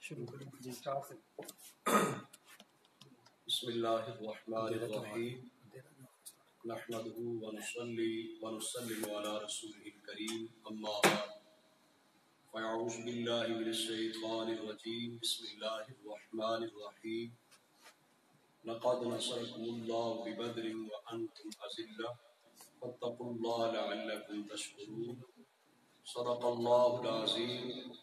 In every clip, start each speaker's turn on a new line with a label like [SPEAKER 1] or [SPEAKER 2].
[SPEAKER 1] شروع کریں جی اسٹارٹ سے.
[SPEAKER 2] بسم اللہ الرحمن الرحیم نحمده ونصلي ونسلم على رسوله الكريم اما بعد فاعوذ بالله من الشیطان الرجیم بسم اللہ الرحمن الرحیم لقد نصركم الله ببدر وانتم اذلة فاتقوا الله لعلكم تشكرون صدق الله العظیم.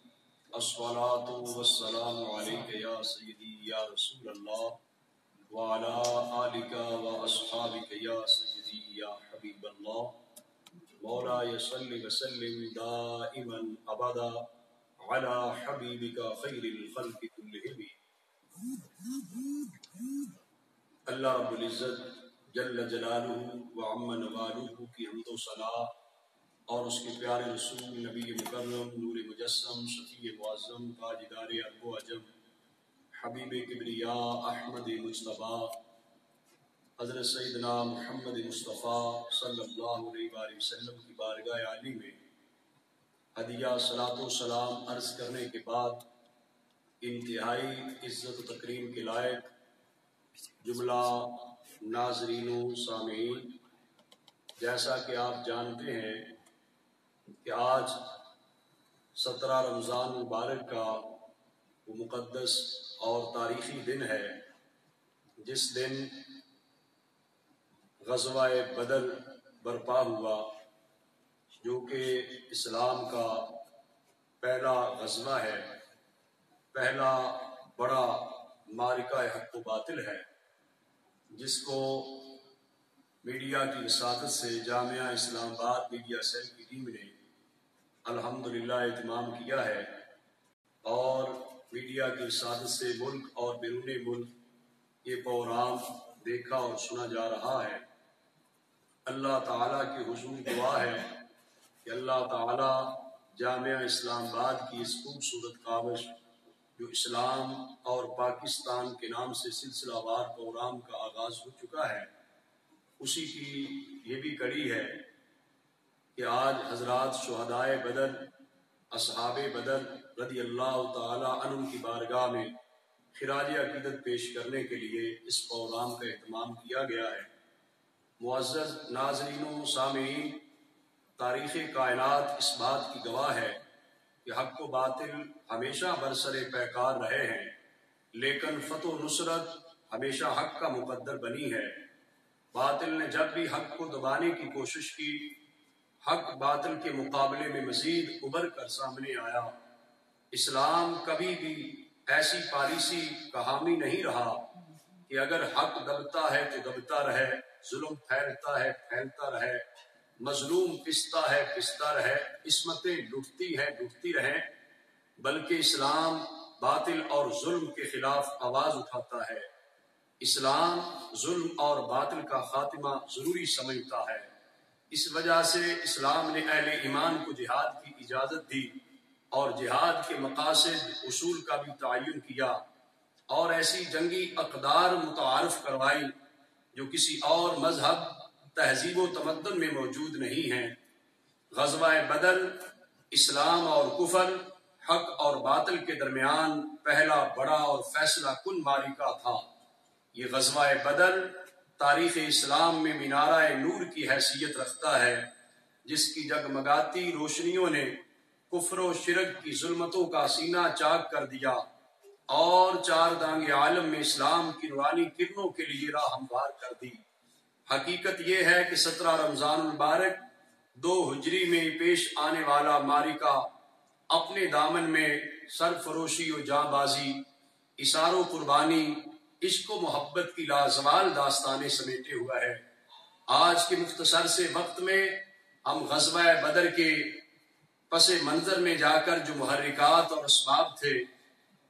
[SPEAKER 2] الصلاة والسلام عليك يا سيدي يا رسول الله وعلى آلك وأصحابك يا سيدي يا حبيب الله مولاي صل وسلم دائما أبدا على حبيبك خير الخلق كلهم. اللہ رب العزت جل جلالہ وعم نوالہ کی حمد و ثنا اور اس کے پیارے رسول نبی مکرم نور مجسم شفیع معظم تاجدار عرب و عجم حبیب کبریاء احمد مجتبیٰ حضرت سیدنا محمد مصطفیٰ صلی اللہ علیہ وآلہ وسلم کی بارگاہ عالی میں ہدیہ صلاۃ و سلام عرض کرنے کے بعد انتہائی عزت و تکریم کے لائق جملہ ناظرین و سامعین، جیسا کہ آپ جانتے ہیں کہ آج 17 رمضان مبارک کا وہ مقدس اور تاریخی دن ہے جس دن غزوہ بدر برپا ہوا، جو کہ اسلام کا پہلا غزوہ ہے، پہلا بڑا معرکہ حق و باطل ہے، جس کو میڈیا کی وساطت سے جامعہ اسلام آباد میڈیا سیل کی ٹیم نے الحمدللہ اہتمام کیا ہے، اور میڈیا کی وساطت سے ملک اور بیرون ملک یہ پروگرام دیکھا اور سنا جا رہا ہے. اللہ تعالیٰ کی حضور دعا ہے کہ اللہ تعالیٰ جامعہ اسلام آباد کی اس خوبصورت کاوش جو اسلام اور پاکستان کے نام سے سلسلہ وار پروگرام کا آغاز ہو چکا ہے، اسی کی یہ بھی کڑی ہے کہ آج حضرات شہدائے بدر، اصحاب بدر رضی اللہ تعالی عنہم کی بارگاہ میں خراج عقیدت پیش کرنے کے لیے اس پروگرام کا اہتمام کیا گیا ہے. معزز ناظرین و سامعین، تاریخ کائنات اس بات کی گواہ ہے کہ حق و باطل ہمیشہ برسر پیکار رہے ہیں، لیکن فتح و نصرت ہمیشہ حق کا مقدر بنی ہے. باطل نے جب بھی حق کو دبانے کی کوشش کی، حق باطل کے مقابلے میں مزید ابھر کر سامنے آیا. اسلام کبھی بھی ایسی پالیسی کا حامی نہیں رہا کہ اگر حق دبتا ہے تو دبتا رہے، ظلم پھیلتا ہے پھیلتا رہے، مظلوم پستا ہے پستا رہے، عصمتیں لٹتی ہیں لٹتی رہیں، بلکہ اسلام باطل اور ظلم کے خلاف آواز اٹھاتا ہے. اسلام ظلم اور باطل کا خاتمہ ضروری سمجھتا ہے. اس وجہ سے اسلام نے اہل ایمان کو جہاد کی اجازت دی اور جہاد کے مقاصد اصول کا بھی تعین کیا، اور ایسی جنگی اقدار متعارف کروائی جو کسی اور مذہب، تہذیب و تمدن میں موجود نہیں ہیں. غزوہ بدر اسلام اور کفر، حق اور باطل کے درمیان پہلا بڑا اور فیصلہ کن معرکہ تھا. یہ غزوہ بدر تاریخ اسلام میں مینارہ نور کی حیثیت رکھتا ہے، جس کی جگمگاتی روشنیوں نے کفر و شرک کی ظلمتوں کا سینہ چاک کر دیا اور چار دانگ عالم میں اسلام کی نورانی کرنوں کے لیے راہ ہموار کر دی. حقیقت یہ ہے کہ 17 رمضان المبارک 2 ہجری میں پیش آنے والا معرکہ اپنے دامن میں سرفروشی و جاں بازی، اثار و قربانی، عشق و محبت کی لازوال داستانیں سمیٹے ہوا ہے. آج کے مختصر سے وقت میں ہم غزوہ بدر کے پس منظر میں جا کر جو محرکات اور اسباب تھے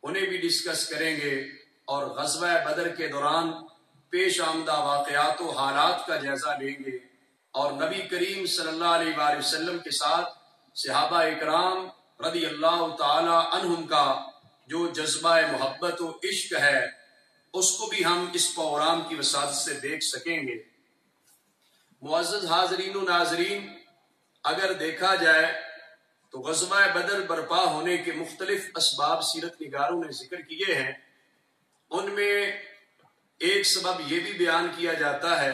[SPEAKER 2] انہیں بھی ڈسکس کریں گے، اور غزوہ بدر کے دوران پیش آمدہ واقعات و حالات کا جائزہ لیں گے، اور نبی کریم صلی اللہ علیہ وآلہ وسلم کے ساتھ صحابہ اکرام رضی اللہ تعالی عنہم کا جو جذبہ محبت و عشق ہے اس کو بھی ہم اس پروگرام کی وساطت سے دیکھ سکیں گے. معزز حاضرین و ناظرین، اگر دیکھا جائے تو غزوہ بدر برپا ہونے کے مختلف اسباب سیرت نگاروں نے ذکر کیے ہیں. ان میں ایک سبب یہ بھی بیان کیا جاتا ہے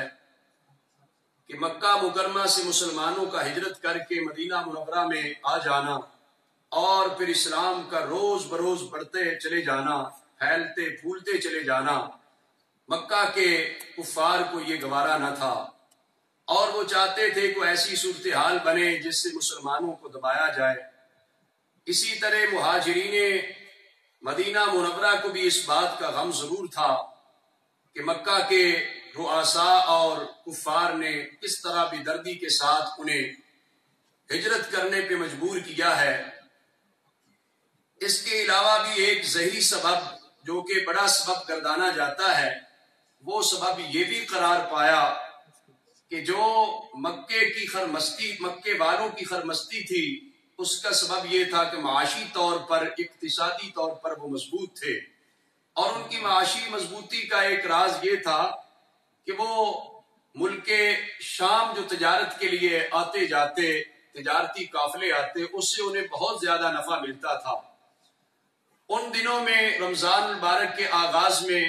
[SPEAKER 2] کہ مکہ مکرمہ سے مسلمانوں کا ہجرت کر کے مدینہ منورہ میں آ جانا اور پھر اسلام کا روز بروز بڑھتے چلے جانا، پھیلتے پھولتے چلے جانا، مکہ کے کفار کو یہ گوارا نہ تھا اور وہ چاہتے تھے کہ ایسی صورتحال بنے جس سے مسلمانوں کو دبایا جائے. اسی طرح مہاجرین مدینہ منورہ کو بھی اس بات کا غم ضرور تھا کہ مکہ کے رؤساء اور کفار نے کس طرح بھی دردی کے ساتھ انہیں ہجرت کرنے پہ مجبور کیا ہے. اس کے علاوہ بھی ایک ظاہری سبب جو کہ بڑا سبب گردانا جاتا ہے، وہ سبب یہ بھی قرار پایا کہ جو مکے والوں کی خرمستی تھی، اس کا سبب یہ تھا کہ معاشی طور پر، اقتصادی طور پر وہ مضبوط تھے، اور ان کی معاشی مضبوطی کا ایک راز یہ تھا کہ وہ ملک شام جو تجارت کے لیے آتے جاتے، تجارتی قافلے آتے، اس سے انہیں بہت زیادہ نفع ملتا تھا. ان دنوں میں رمضان المبارک کے آغاز میں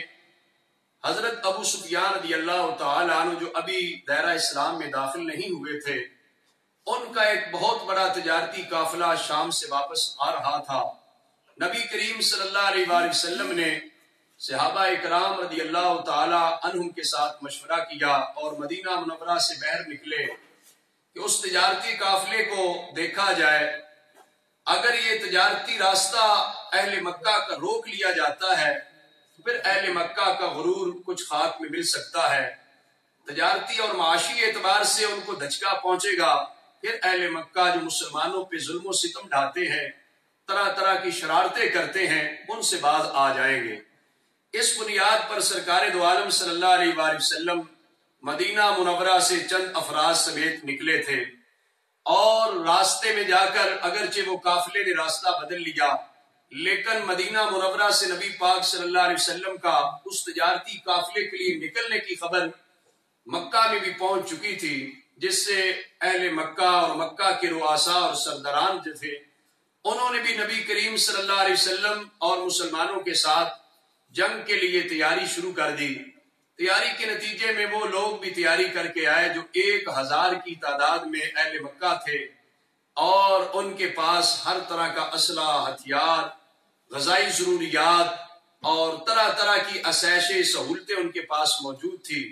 [SPEAKER 2] حضرت ابو سفیان رضی اللہ تعالی عنہ جو ابھی دائرہ اسلام میں داخل نہیں ہوئے تھے، ان کا ایک بہت بڑا تجارتی قافلہ شام سے واپس آ رہا تھا. نبی کریم صلی اللہ علیہ وآلہ وسلم نے صحابہ اکرام رضی اللہ تعالی عنہم کے ساتھ مشورہ کیا اور مدینہ منورہ سے باہر نکلے کہ اس تجارتی قافلے کو دیکھا جائے. اگر یہ تجارتی راستہ اہل مکہ کا روک لیا جاتا ہے تو پھر اہل مکہ کا غرور کچھ خاک میں مل سکتا ہے، تجارتی اور معاشی اعتبار سے ان کو دھچکا پہنچے گا. پھر اہل مکہ جو مسلمانوں پہ ظلم و ستم ڈھاتے ہیں، طرح طرح کی شرارتیں کرتے ہیں، ان سے باز آ جائیں گے. اس بنیاد پر سرکار دو عالم صلی اللہ علیہ وآلہ وسلم مدینہ منورہ سے چند افراد سمیت نکلے تھے، اور راستے میں جا کر اگرچہ وہ قافلے نے راستہ بدل لیا، لیکن مدینہ منورہ سے نبی پاک صلی اللہ علیہ وسلم کا اس تجارتی قافلے کے لیے نکلنے کی خبر مکہ میں بھی پہنچ چکی تھی، جس سے اہل مکہ اور مکہ کے رؤساء اور سرداران جو تھے، انہوں نے بھی نبی کریم صلی اللہ علیہ وسلم اور مسلمانوں کے ساتھ جنگ کے لیے تیاری شروع کر دی. تیاری کے نتیجے میں وہ لوگ بھی تیاری کر کے آئے جو 1000 کی تعداد میں اہل مکہ تھے، اور ان کے پاس ہر طرح کا اسلحہ، ہتھیار، غذائی ضروریات اور طرح طرح کی عشائشیں، سہولتیں ان کے پاس موجود تھی.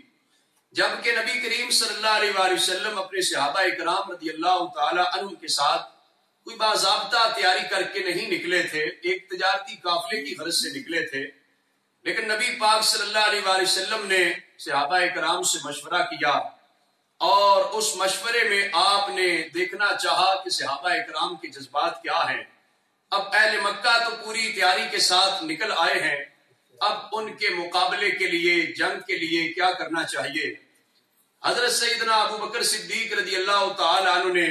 [SPEAKER 2] جبکہ نبی کریم صلی اللہ علیہ وآلہ وسلم اپنے صحابہ اکرام رضی اللہ تعالی عنہم کے ساتھ کوئی باضابطہ تیاری کر کے نہیں نکلے تھے، ایک تجارتی قافلے کی غرض سے نکلے تھے. لیکن نبی پاک صلی اللہ علیہ وآلہ وسلم نے صحابہ اکرام سے مشورہ کیا، اور اس مشورے میں آپ نے دیکھنا چاہا کہ صحابہ اکرام کے جذبات کیا ہیں. اب اہل مکہ تو پوری تیاری کے ساتھ نکل آئے ہیں، اب ان کے مقابلے کے لیے، جنگ کے لیے کیا کرنا چاہیے. حضرت سیدنا ابو بکر صدیق رضی اللہ تعالی عنہ نے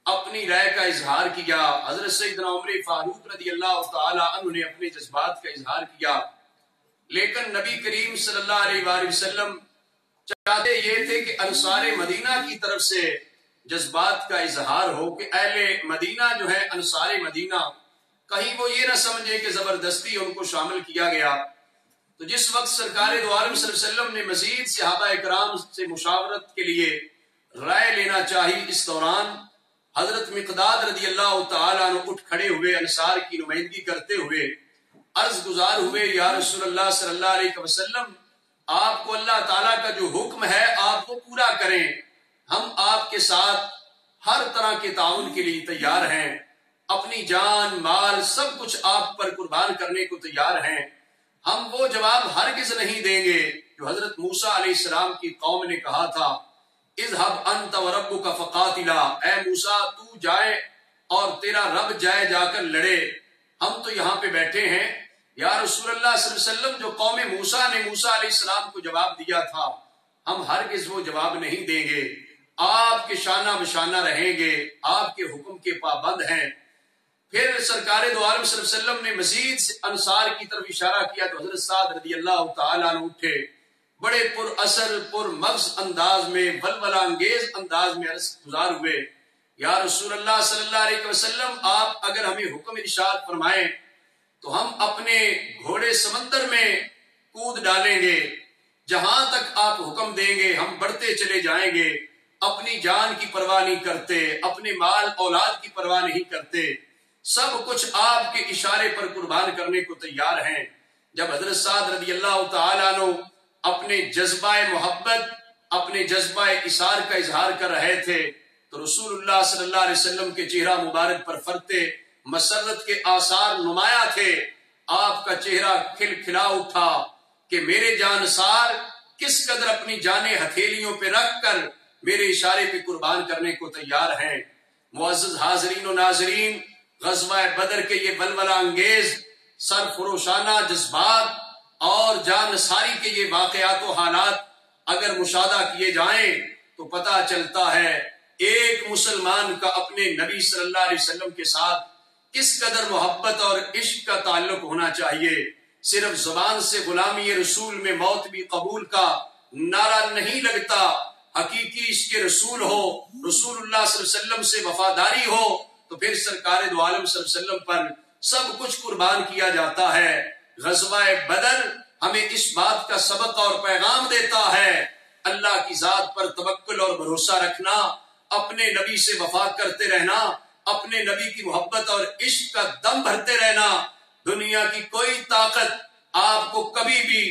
[SPEAKER 2] اپنی رائے کا اظہار کیا، حضرت سیدنا عمر فاروق رضی اللہ تعالی عنہ نے اپنے جذبات کا اظہار کیا. لیکن نبی کریم صلی اللہ علیہ وآلہ وسلم چاہتے یہ تھے کہ انصار مدینہ کی طرف سے جذبات کا اظہار ہو، کہ اہل مدینہ جو ہے، انصار مدینہ، کہیں وہ یہ نہ سمجھے کہ زبردستی ان کو شامل کیا گیا. تو جس وقت سرکار دو عالم صلی اللہ علیہ وسلم نے مزید صحابہ اکرام سے مشاورت کے لیے رائے لینا چاہی، اس دوران حضرت مقداد رضی اللہ تعالیٰ عنہ اٹھ کھڑے ہوئے، انصار کی نمائندگی کرتے ہوئے عرض گزار ہوئے، یا رسول اللہ صلی اللہ علیہ وسلم، آپ کو اللہ تعالیٰ کا جو حکم ہے آپ وہ پورا کریں، ہم آپ کے ساتھ ہر طرح کے تعاون کے لیے تیار ہیں، اپنی جان مال سب کچھ آپ پر قربان کرنے کو تیار ہیں. ہم وہ جواب ہرگز نہیں دیں گے جو حضرت موسیٰ علیہ السلام کی قوم نے کہا تھا، اذهب انت وربک فقاتلا، اے موسیٰ تو جائے اور تیرا رب جائے جا کر لڑے، ہم تو یہاں پہ بیٹھے ہیں. یا رسول اللہ صلی اللہ علیہ وسلم، جو قوم موسیٰ نے موسیٰ علیہ السلام کو جواب دیا تھا، ہم ہرگز وہ جواب نہیں دیں گے، آپ کے شانہ بشانہ رہیں گے، آپ کے حکم کے پابند ہیں. پھر سرکار دو عالم صلی اللہ علیہ وسلم نے مزید انصار کی طرف اشارہ کیا تو حضرت سعد رضی اللہ تعالیٰ عنہ اٹھے، بڑے پر اثر پر مغز انداز میں، ولولہ انگیز انداز میں عرض گزار ہوئے، یا رسول اللہ صلی اللہ علیہ وسلم آپ اگر ہمیں حکم ارشاد فرمائیں تو ہم اپنے گھوڑے سمندر میں کود ڈالیں گے، جہاں تک آپ حکم دیں گے ہم بڑھتے چلے جائیں گے، اپنی جان کی پرواہ نہیں کرتے، اپنے مال اولاد کی پرواہ نہیں کرتے، سب کچھ آپ کے اشارے پر قربان کرنے کو تیار ہیں۔ جب حضرت سعد رضی اللہ تعالیٰ عنہ اپنے جذبہ محبت، اپنے جذبہ اثار کا اظہار کر رہے تھے تو رسول اللہ صلی اللہ علیہ وسلم کے چہرہ مبارک پر فرتے مسرت کے آثار نمایاں تھے۔ آپ کا چہرہ کھل کھلا اٹھا کہ میرے جانسار کس قدر اپنی جانیں ہتھیلیوں پہ رکھ کر میرے اشارے پہ قربان کرنے کو تیار ہیں۔ معزز حاضرین و ناظرین، غزوہ بدر کے یہ ولولہ انگیز سرفروشانہ جذبات اور جانساری کے یہ واقعات و حالات اگر مشاہدہ کیے جائیں تو پتہ چلتا ہے ایک مسلمان کا اپنے نبی صلی اللہ علیہ وسلم کے ساتھ کس قدر محبت اور عشق کا تعلق ہونا چاہیے۔ صرف زبان سے غلامی رسول میں موت بھی قبول کا نعرہ نہیں لگتا، حقیقی عشق رسول ہو، رسول اللہ صلی اللہ علیہ وسلم سے وفاداری ہو تو پھر سرکار دو عالم صلی اللہ علیہ وسلم پر سب کچھ قربان کیا جاتا ہے۔ غزوہ بدر ہمیں اس بات کا سبق اور پیغام دیتا ہے، اللہ کی ذات پر توکل اور بھروسہ رکھنا، اپنے نبی سے وفا کرتے رہنا، اپنے نبی کی محبت اور عشق کا دم بھرتے رہنا۔ دنیا کی کوئی طاقت آپ کو کبھی بھی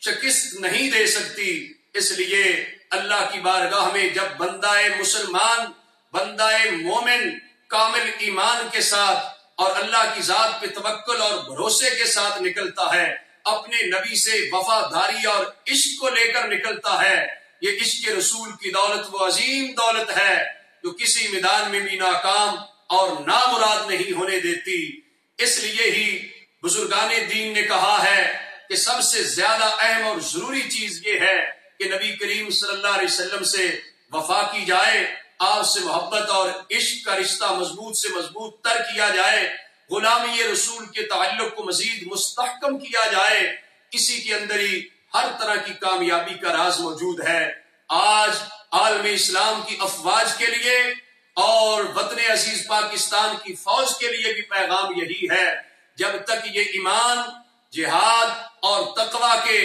[SPEAKER 2] شکست نہیں دے سکتی۔ اس لیے اللہ کی بارگاہ میں جب بندہ مسلمان، بندہ مومن کامل ایمان کے ساتھ اور اللہ کی ذات پہ توکل اور بھروسے کے ساتھ نکلتا ہے، اپنے نبی سے وفاداری اور عشق کو لے کر نکلتا ہے، یہ عشق رسول کی دولت وہ عظیم دولت ہے جو کسی میدان میں بھی ناکام اور نامراد نہیں ہونے دیتی۔ اس لیے ہی بزرگان دین نے کہا ہے کہ سب سے زیادہ اہم اور ضروری چیز یہ ہے کہ نبی کریم صلی اللہ علیہ وسلم سے وفا کی جائے، آپ سے محبت اور عشق کا رشتہ مضبوط سے مضبوط تر کیا جائے، غلامی رسول کے تعلق کو مزید مستحکم کیا جائے۔ کسی کے اندر ہی ہر طرح کی کامیابی کا راز موجود ہے۔ آج عالم اسلام کی افواج کے لیے اور وطن عزیز پاکستان کی فوج کے لیے بھی پیغام یہی ہے، جب تک یہ ایمان، جہاد اور تقوی کے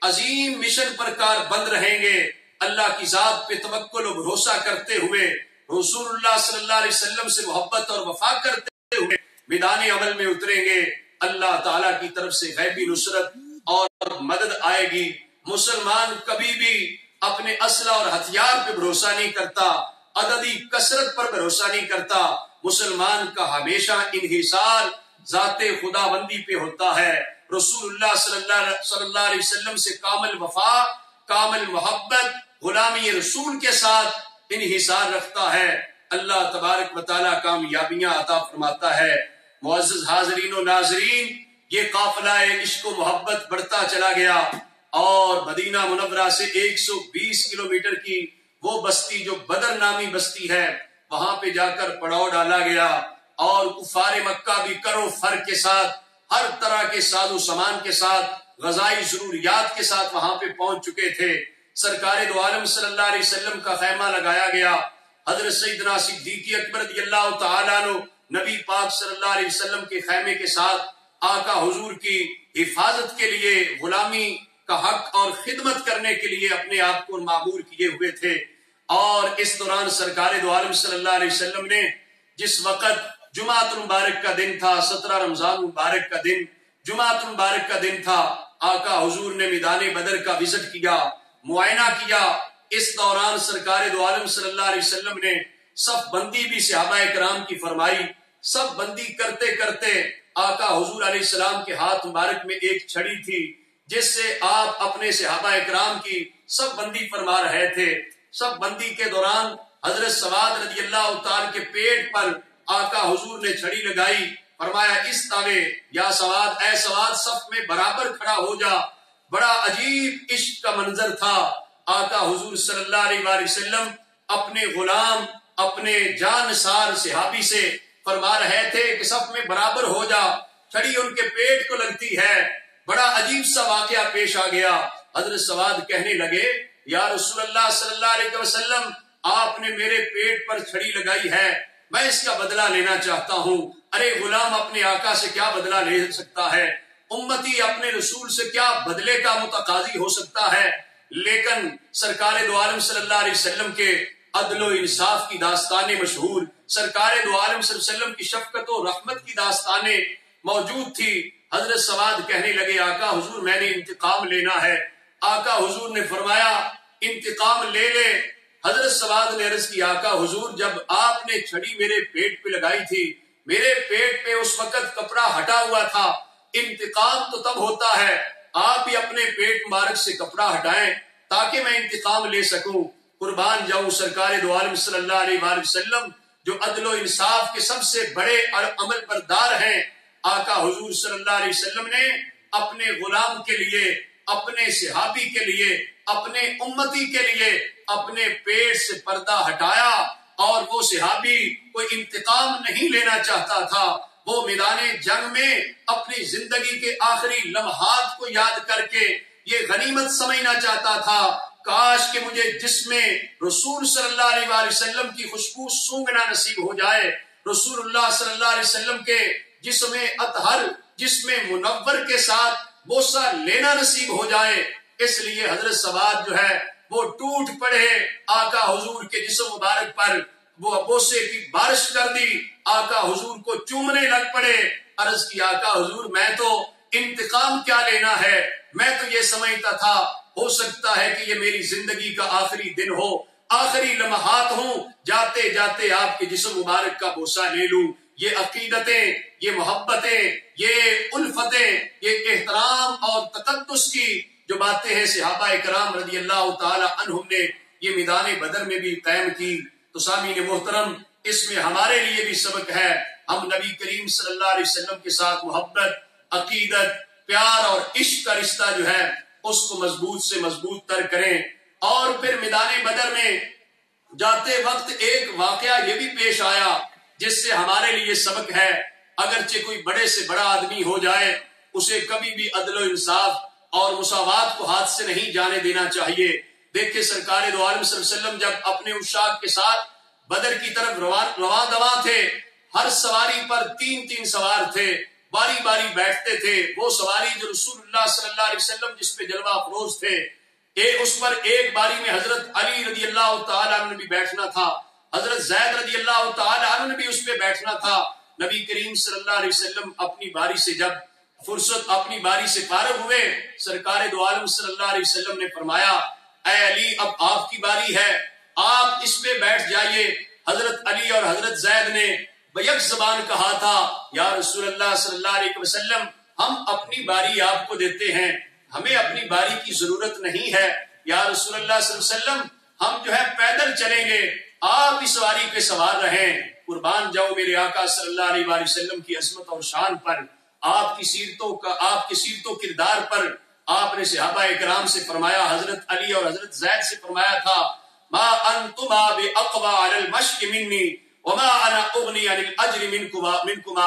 [SPEAKER 2] عظیم مشن پر کار بند رہیں گے، اللہ کی ذات پہ توکل و بھروسہ کرتے ہوئے، رسول اللہ صلی اللہ علیہ وسلم سے محبت اور وفا کرتے ہوئے میدان عمل میں اتریں گے، اللہ تعالیٰ کی طرف سے غیبی نصرت اور مدد آئے گی۔ مسلمان کبھی بھی اپنے اسلحہ اور ہتھیار پہ بھروسہ نہیں کرتا، عددی کثرت پر بھروسہ نہیں کرتا۔ مسلمان کا ہمیشہ انحصار ذات خدا بندی پہ ہوتا ہے، رسول اللہ صلی اللہ علیہ وسلم سے کامل وفا، کامل محبت، غلامی رسول کے ساتھ انحصار رکھتا ہے۔ اللہ تبارک و تعالیٰ کامیابیاں عطا فرماتا ہے۔ معزز حاضرین و ناظرین، یہ قافلہ عشق و محبت بڑھتا چلا گیا اور مدینہ منورہ سے 120 کلومیٹر کی وہ بستی جو بدر نامی بستی ہے، وہاں پہ جا کر پڑاؤ ڈالا گیا اور کفار مکہ بھی کرو فر کے ساتھ، ہر طرح کے ساز و سامان کے ساتھ، غذائی ضروریات کے ساتھ وہاں پہ پہنچ چکے تھے۔ سرکار دو عالم صلی اللہ علیہ وسلم کا خیمہ لگایا گیا، حضرت سیدنا صدیق اکبر رضی اللہ تعالیٰ عنہ نبی پاک صلی اللہ علیہ وسلم کے خیمے کے ساتھ آقا حضور کی حفاظت کے لیے، غلامی کا حق اور خدمت کرنے کے لیے اپنے آپ کو معمور کیے ہوئے تھے۔ اور اس دوران سرکار دو عالم صلی اللہ علیہ وسلم نے جس وقت جمعۃ المبارک کا دن تھا، 17 رمضان مبارک کا دن، جمعۃ المبارک کا دن تھا، آقا حضور نے میدان بدر کا وزٹ کیا، معائنہ کیا۔ اس دوران سرکار دو عالم صلی اللہ علیہ وسلم نے صف بندی بھی صحابہ کرام کی فرمائی۔ صف بندی کرتے کرتے آقا حضور علیہ السلام کے ہاتھ مبارک میں ایک چھڑی تھی جس سے آپ اپنے صحابہ کرام کی صف بندی فرما رہے تھے۔ صف بندی کے دوران حضرت سواد رضی اللہ تعالی کے پیٹ پر آقا حضور نے چھڑی لگائی، فرمایا اس طاوے یا سواد، اے سواد صف میں برابر کھڑا ہو جا۔ بڑا عجیب عشق کا منظر تھا۔ آقا حضور صلی اللہ علیہ وآلہ وسلم اپنے غلام، اپنے جانسار صحابی سے فرما رہے تھے کہ صف میں برابر ہو جا، چھڑی ان کے پیٹ کو لگتی ہے۔ بڑا عجیب سا واقعہ پیش آ گیا۔ حضرت سواد کہنے لگے، یا رسول اللہ صلی اللہ علیہ وسلم، آپ نے میرے پیٹ پر چھڑی لگائی ہے، میں اس کا بدلہ لینا چاہتا ہوں۔ ارے غلام اپنے آقا سے کیا بدلہ لے سکتا ہے، امتی اپنے رسول سے کیا بدلے کا متقاضی ہو سکتا ہے؟ لیکن سرکار دو عالم صلی اللہ علیہ وسلم کے عدل و انصاف کی داستانیں مشہور، سرکار دو عالم صلی اللہ علیہ وسلم کی شفقت و رحمت کی داستانیں موجود تھی۔ حضرت سواد کہنے لگے آقا حضور میں نے انتقام لینا ہے۔ آقا حضور نے فرمایا انتقام لے لے۔ حضرت سواد نے عرض کی آقا حضور جب آپ نے چھڑی میرے پیٹ پہ لگائی تھی، میرے پیٹ پہ اس وقت کپڑا ہٹا ہوا تھا، انتقام تو تب ہوتا ہے، آپ بھی اپنے پیٹ مبارک سے کپڑا ہٹائیں تاکہ میں انتقام لے سکوں۔ قربان جاؤں سرکار دو عالم صلی اللہ علیہ وآلہ وسلم جو عدل و انصاف کے سب سے بڑے عمل بردار ہیں، آقا حضور صلی اللہ علیہ وسلم نے اپنے غلام کے لیے، اپنے صحابی کے لیے، اپنے امتی کے لیے اپنے پیٹ سے پردہ ہٹایا، اور وہ صحابی کوئی انتقام نہیں لینا چاہتا تھا، وہ میدان جنگ میں اپنی زندگی کے آخری لمحات کو یاد کر کے یہ غنیمت سمجھنا چاہتا تھا کاش کہ مجھے جسم رسول صلی اللہ علیہ وآلہ وسلم کی خوشبو سونگھنا نصیب ہو جائے، رسول اللہ صلی اللہ علیہ وسلم کے جسم اطہر، جسم منور کے ساتھ بوسہ لینا نصیب ہو جائے۔ اس لیے حضرت سواد جو ہے وہ ٹوٹ پڑے، آقا حضور کے جسم مبارک پر وہ بوسے کی بارش کر دی، آقا حضور کو چومنے لگ پڑے۔ عرض کی آقا حضور میں تو انتقام کیا لینا ہے، میں تو یہ سمجھتا تھا ہو سکتا ہے کہ یہ میری زندگی کا آخری دن ہو، آخری لمحات ہوں، جاتے جاتے آپ کے جسم مبارک کا بوسہ لے لوں۔ یہ عقیدتیں، یہ محبتیں، یہ الفتیں، یہ احترام اور تقدس کی جو باتیں ہیں صحابہ کرام رضی اللہ تعالی عنہم نے یہ میدان بدر میں بھی قائم کی۔ تو سامعین محترم اس میں ہمارے لیے بھی سبق ہے، ہم نبی کریم صلی اللہ علیہ وسلم کے ساتھ محبت، عقیدت، پیار اور عشق کا رشتہ جو ہے اس کو مضبوط سے مضبوط تر کریں۔ اور پھر میدان بدر میں جاتے وقت ایک واقعہ یہ بھی پیش آیا جس سے ہمارے لیے سبق ہے، اگرچہ کوئی بڑے سے بڑا آدمی ہو جائے اسے کبھی بھی عدل و انصاف اور مساوات کو ہاتھ سے نہیں جانے دینا چاہیے۔ دیکھیں سرکار دو عالم صلی اللہ علیہ وسلم جب اپنے عشاق کے ساتھ بدر کی طرف رواں دواں تھے، ہر سواری پر تین تین سوار تھے، باری باری بیٹھتے تھے۔ وہ سواری جو رسول اللہ صلی اللہ علیہ وسلم جس پہ جلوہ افروز تھے، اس پر ایک باری میں حضرت علی رضی اللہ تعالیٰ عنہ نے بھی بیٹھنا تھا، حضرت زید رضی اللہ تعالیٰ عنہ نے بھی اس پہ بیٹھنا تھا۔ نبی کریم صلی اللہ علیہ وسلم اپنی باری سے جب فرصت اپنی باری سے فارغ ہوئے، سرکار دو عالم صلی اللہ علیہ وسلم نے فرمایا اے علی اب آپ کی باری ہے، آپ اس پہ بیٹھ جائیے۔ حضرت علی اور حضرت زید نے بیک زبان کہا تھا یا رسول اللہ صلی اللہ علیہ وسلم ہم اپنی باری آپ کو دیتے ہیں، ہمیں اپنی باری کی ضرورت نہیں ہے، یا رسول اللہ صلی اللہ علیہ وسلم ہم جو ہے پیدل چلیں گے، آپ اس سواری پہ سوار رہیں۔ قربان جاؤ میرے آقا صلی اللہ علیہ وآلہ وسلم کی عظمت اور شان پر، آپ کی سیرت و کردار پر آپ نے صحابہ اکرام سے فرمایا، حضرت علی اور حضرت زید سے فرمایا تھا ما انتما باقوى على المشي مني وما انا اغني عن الاجر منكما۔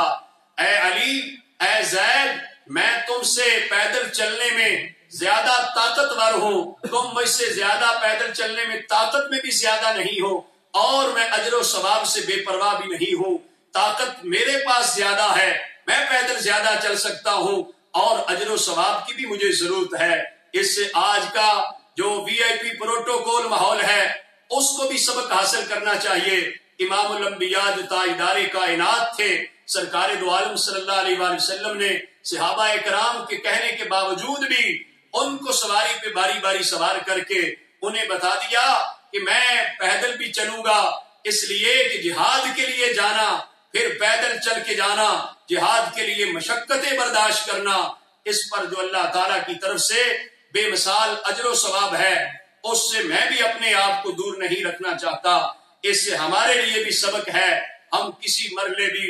[SPEAKER 2] اے علی، اے زید، میں تم سے پیدل چلنے میں زیادہ طاقتور ہوں، تم مجھ سے زیادہ پیدل چلنے میں طاقت میں بھی زیادہ نہیں ہو، اور میں اجر و ثواب سے بے پرواہ بھی نہیں ہوں۔ طاقت میرے پاس زیادہ ہے، میں پیدل زیادہ چل سکتا ہوں، اور اجر و ثواب کی بھی مجھے ضرورت ہے۔ اس سے آج کا جو وی آئی پی پروٹوکول ماحول ہے اس کو بھی سبق حاصل کرنا چاہیے۔ امام الانبیاء جو تاجدار کائنات تھے، سرکار دو عالم صلی اللہ علیہ وآلہ وسلم نے صحابہ کرام کے کہنے کے باوجود بھی ان کو سواری پہ باری باری سوار کر کے انہیں بتا دیا کہ میں پیدل بھی چلوں گا، اس لیے کہ جہاد کے لیے جانا، پھر پیدل چل کے جانا، جہاد کے لیے مشقتیں برداشت کرنا، اس پر جو اللہ تعالیٰ کی طرف سے بے مثال اجر و ثواب ہے، اس سے میں بھی اپنے آپ کو دور نہیں رکھنا چاہتا۔ اس سے ہمارے لیے بھی سبق ہے، ہم کسی مرحلے بھی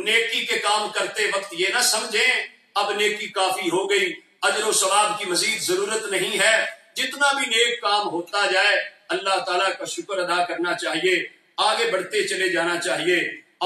[SPEAKER 2] نیکی کے کام کرتے وقت یہ نہ سمجھیں اب نیکی کافی ہو گئی، اجر و ثواب کی مزید ضرورت نہیں ہے۔ جتنا بھی نیک کام ہوتا جائے اللہ تعالیٰ کا شکر ادا کرنا چاہیے، آگے بڑھتے چلے جانا چاہیے۔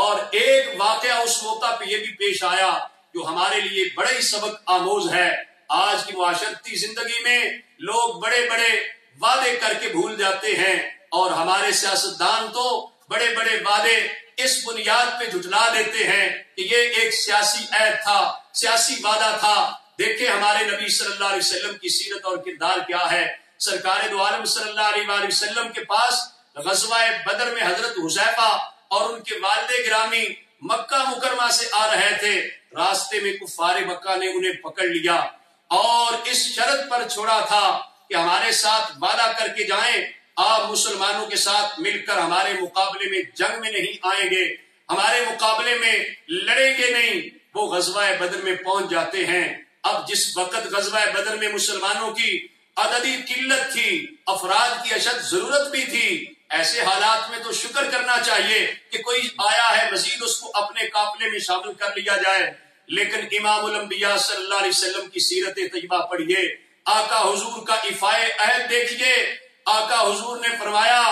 [SPEAKER 2] اور ایک واقعہ اس موقع پہ یہ بھی پیش آیا جو ہمارے لیے بڑا ہی سبق آموز ہے۔ آج کی معاشرتی زندگی میں لوگ بڑے بڑے وعدے کر کے بھول جاتے ہیں، اور ہمارے سیاستدان تو بڑے بڑے وعدے اس بنیاد پہ جھٹلا دیتے ہیں کہ یہ ایک سیاسی عہد تھا، سیاسی وعدہ تھا۔ دیکھیں ہمارے نبی صلی اللہ علیہ وسلم کی سیرت اور کردار کیا ہے۔ سرکار دو عالم صلی اللہ علیہ وآلہ وسلم کے پاس غزوہ بدر میں حضرت حذیفہ اور ان کے والد گرامی مکہ مکرمہ سے آ رہے تھے۔ راستے میں کفار مکہ نے انہیں پکڑ لیا اور اس شرط پر چھوڑا تھا کہ ہمارے ساتھ وعدہ کر کے جائیں، آپ مسلمانوں کے ساتھ مل کر ہمارے مقابلے میں جنگ میں نہیں آئیں گے، ہمارے مقابلے میں لڑیں گے نہیں۔ وہ غزوہ بدر میں پہنچ جاتے ہیں۔ اب جس وقت غزوہ بدر میں مسلمانوں کی عددی قلت تھی، افراد کی اشد ضرورت بھی تھی، ایسے حالات میں تو شکر کرنا چاہیے کہ کوئی آیا ہے، مزید اس کو اپنے قافلے میں شامل کر لیا جائے۔ لیکن امام الانبیاء صلی اللہ علیہ وسلم کی سیرت طیبہ پڑھیے، آقا حضور کا ایفائے عہد دیکھیے۔ آقا حضور نے فرمایا،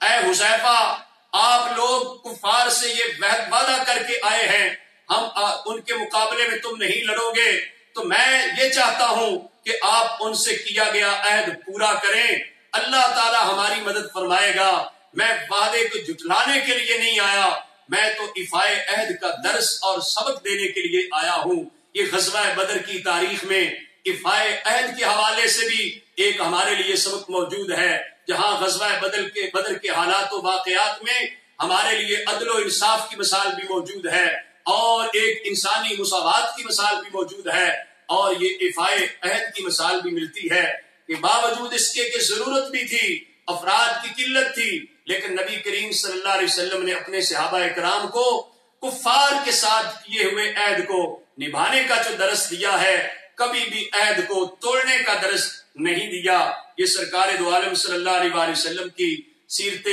[SPEAKER 2] اے حذیفہ، آپ لوگ کفار سے یہ وعدہ کر کے آئے ہیں، ہم ان کے مقابلے میں تم نہیں لڑو گے، تو میں یہ چاہتا ہوں کہ آپ ان سے کیا گیا عہد پورا کریں، اللہ تعالی ہماری مدد فرمائے گا۔ میں وعدے کو جھٹلانے کے لیے نہیں آیا، میں تو ایفائے عہد کا درس اور سبق دینے کے لیے آیا ہوں۔ یہ غزوہ بدر کی تاریخ میں ایفائے عہد کے حوالے سے بھی ایک ہمارے لیے سبق موجود ہے، جہاں غزوہ بدر کے حالات و واقعات میں ہمارے لیے عدل و انصاف کی مثال بھی موجود ہے اور ایک انسانی مساوات کی مثال بھی موجود ہے، اور یہ ایفائے عہد کی مثال بھی ملتی ہے کہ باوجود اس کے کہ ضرورت بھی تھی، افراد کی قلت تھی، لیکن نبی کریم صلی اللہ علیہ وسلم نے اپنے صحابہ کرام کو کفار کے ساتھ کیے ہوئے عہد کو نبھانے کا جو درس دیا ہے، کبھی بھی عہد کو توڑنے کا درس نہیں دیا۔ یہ سرکار دو عالم صلی اللہ علیہ وآلہ وسلم کی سیرت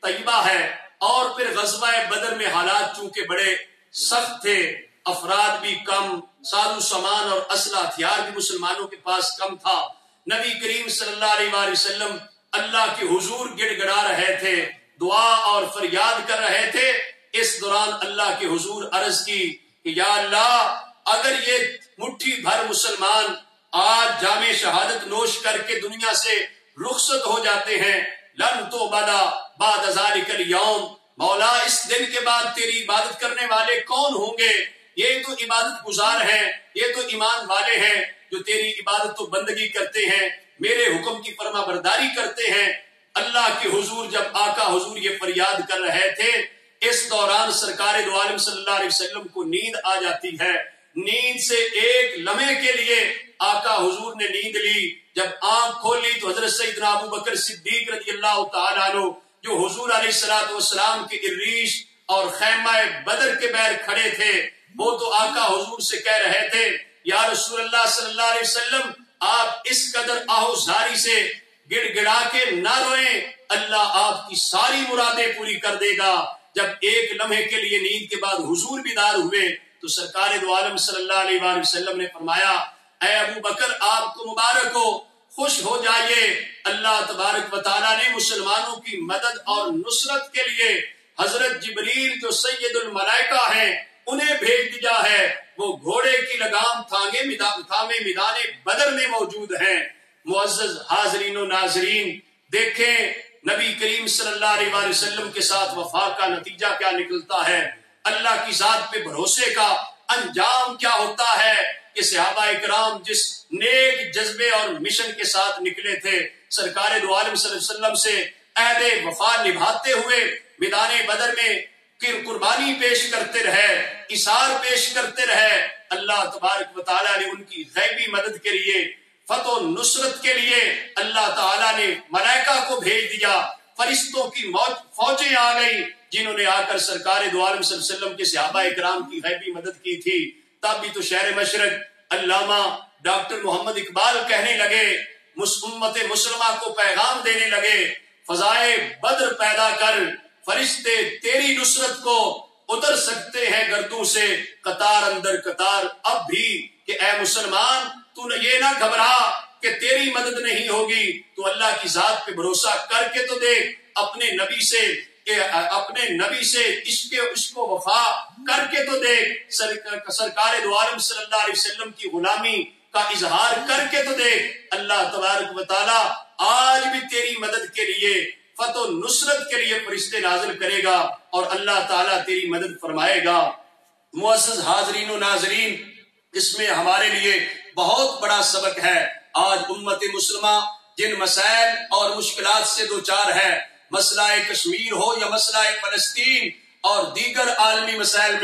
[SPEAKER 2] طیبہ ہے۔ اور پھر غزوہ بدر میں حالات چونکہ بڑے سخت تھے، افراد بھی کم، ساز و سامان اور اسلحہ ہتھیار بھی مسلمانوں کے پاس کم تھا، نبی کریم صلی اللہ علیہ وآلہ وسلم اللہ کے حضور گڑ گڑا رہے تھے، دعا اور فریاد کر رہے تھے۔ اس دوران اللہ کے حضور عرض کی کہ یا اللہ، اگر یہ مٹھی بھر مسلمان آج جام شہادت نوش کر کے دنیا سے رخصت ہو جاتے ہیں، لن تو بدا بعد ذالک الیوم، مولا اس دن کے بعد تیری عبادت کرنے والے کون ہوں گے؟ یہ تو عبادت گزار ہیں، یہ تو ایمان والے ہیں جو تیری عبادت و بندگی کرتے ہیں، میرے حکم کی فرما برداری کرتے ہیں۔ اللہ کے حضور جب آقا حضور یہ فریاد کر رہے تھے، اس دوران سرکار دو عالم صلی اللہ علیہ وسلم کو نیند آ جاتی ہے۔ نیند سے ایک لمحے کے لیے آقا حضور نے نیند لی، جب آنکھ کھولی تو حضرت سیدنا ابو بکر صدیق رضی اللہ تعالیٰ عنہ جو حضور علیہ السلام کے عریش اور خیمہ بدر کے بیر کھڑے تھے، وہ تو آقا حضور سے کہہ رہے تھے، یا رسول اللہ صلی اللہ علیہ وسلم، آپ اس قدر آہوزاری سے گڑ گڑا کے نہ روئیں، اللہ آپ کی ساری مرادیں پوری کر دے گا۔ جب ایک لمحے کے لیے نیند کے بعد حضور بیدار ہوئے تو سرکار دو عالم صلی اللہ علیہ وآلہ وسلم نے فرمایا، اے ابو بکر، آپ کو مبارک ہو، خوش ہو جائیے، اللہ تبارک و تعالیٰ نے مسلمانوں کی مدد اور نصرت کے لیے حضرت جبریل جو سید الملائکہ ہیں انہیں بھیج دیا ہے، وہ گھوڑے کی لگام تھامے میدان بدر میں موجود ہیں۔ معزز حاضرین و ناظرین، دیکھیں نبی کریم صلی اللہ علیہ وآلہ وسلم کے ساتھ وفا کا نتیجہ کیا نکلتا ہے، اللہ کی ذات پہ بھروسے کا انجام کیا ہوتا ہے کہ صحابہ کرام جس نیک جذبے اور مشن کے ساتھ نکلے تھے، سرکار دو عالم صلی اللہ علیہ وسلم سے عہد وفا نبھاتے ہوئے میدان بدر میں قربانی پیش کرتے رہے، اثار پیش کرتے رہے، اللہ تبارک و تعالیٰ نے ان کی غیبی مدد کے لیے، فتح و نصرت کے لیے اللہ تعالیٰ نے ملائکہ کو بھیج دیا، فرشتوں کی فوجیں آ گئی جنہوں نے آ کر سرکار دو عالم صلی اللہ علیہ وسلم کے صحابہ کرام کی غیبی مدد کی تھی۔ تب بھی تو شہر مشرق علامہ ڈاکٹر محمد اقبال کہنے لگے، امت مسلمہ کو پیغام دینے لگے، فضائے بدر پیدا کر، فرشتے تیری نصرت کو اتر سکتے ہیں گردوں سے قطار اندر قطار اب بھی، کہ اے مسلمان تو یہ نہ گھبرا کہ تیری مدد نہیں ہوگی، تو اللہ کی ذات پہ بھروسہ کر کے تو دیکھ، اپنے نبی سے عشق و وفا کر کے تو دیکھ، سرکار دو عالم صلی اللہ علیہ وسلم کی غلامی کا اظہار کر کے تو دیکھ، اللہ تبارک و تعالی آج بھی تیری مدد کے لیے فتح و نصرت کے لیے فرشتے نازل کرے گا اور اللہ تعالیٰ تیری مدد فرمائے گا۔ معزز حاضرین و ناظرین، اس میں ہمارے لیے بہت بڑا سبق ہے۔ آج امت مسلمہ جن مسائل اور مشکلات سے دوچار ہے، مسئلہ کشمیر ہو یا مسئلہ فلسطین اور دیگر عالمی مسائل